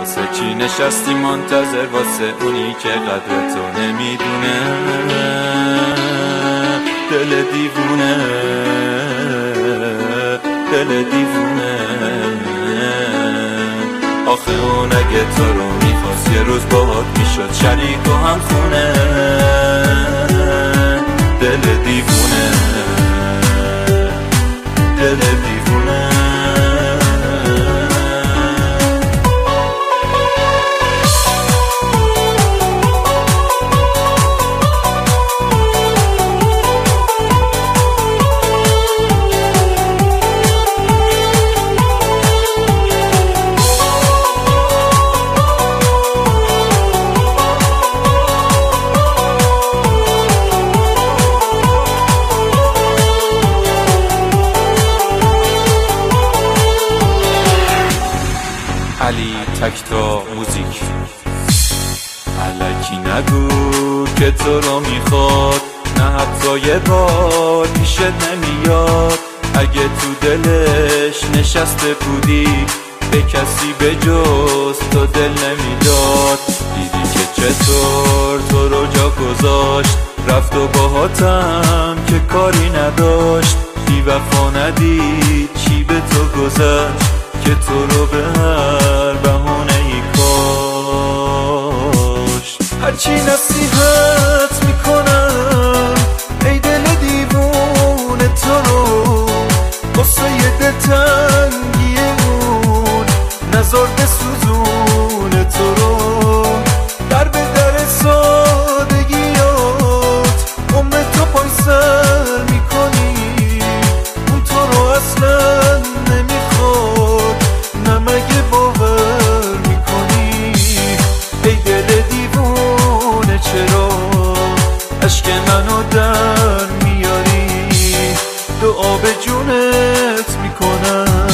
واسه چی نشستی منتظر، واسه اونی که قدر تو نمیدونه. دل دیوونه، دل دیوونه. آخه اون اگه تو رو میخواست یه روز باهات میشد شریک و هم خونه. دل دیوونه، دل دیوونه. علی تکتا موزیک. الکی نگو که تو رو میخواد، نه حتی یه بار پیشت نمیاد. اگه تو دلش نشسته بودی به کسی به جز تو دل نمیداد. دیدی که چطور تو رو جا گذاشت، رفت و باهاتم که کاری نداشت. بی وفا ندید چی به تو گذشت، که تو رو به هر بهانه‌ای کاشت. هرچی نصیحت میکنم ای دل دیوونه تو رو، واسه یه دلتنگی اون نزار بسوزونه تو رو. در به در سادگیات عمر تو پای سر میکنی، اون تو رو اصلا نمیخواد، نمگه باور میکنی. ای دل دیوونه چرا عشق منو در میاری، دعا به جونت میکنم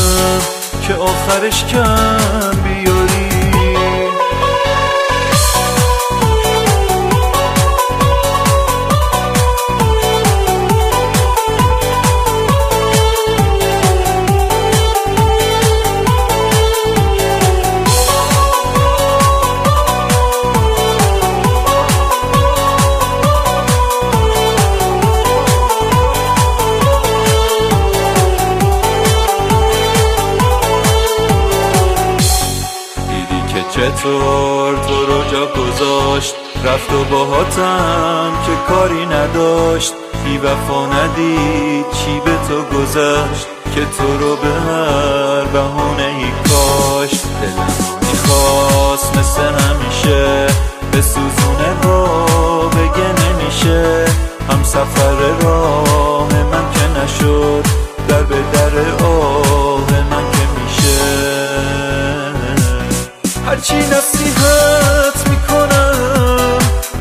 که آخرش کم بیاری. چطور تو رو جا گذاشت، رفت و باهاتم که کاری نداشت. بی وفا ندید چی به تو گذشت، که تو رو به هر بهانه‌ای کاشت. دلم میخواست مثل همیشه به سوزونه را بگه نمیشه. هم سفر راه من که نشد، در به در آه من که میشه. هرچی نصیحت میکنم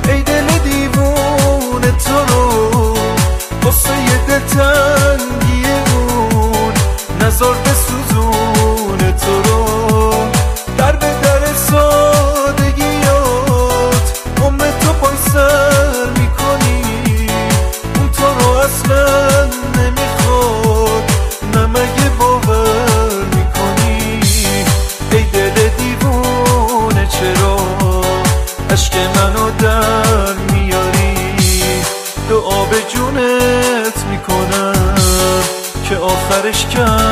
ای دل دیوونه تو رو، واسه یه دلتنگی اون نزار بسوزونه تو رو. در به در سادگیات عمر تو پای سر میکنی، اون تو رو اصلا نمیخواد، نمگه باور میکنی. ای دل دیوونه چرا عشق منو در میاری، دعا به جونت میکنم که آخرش کم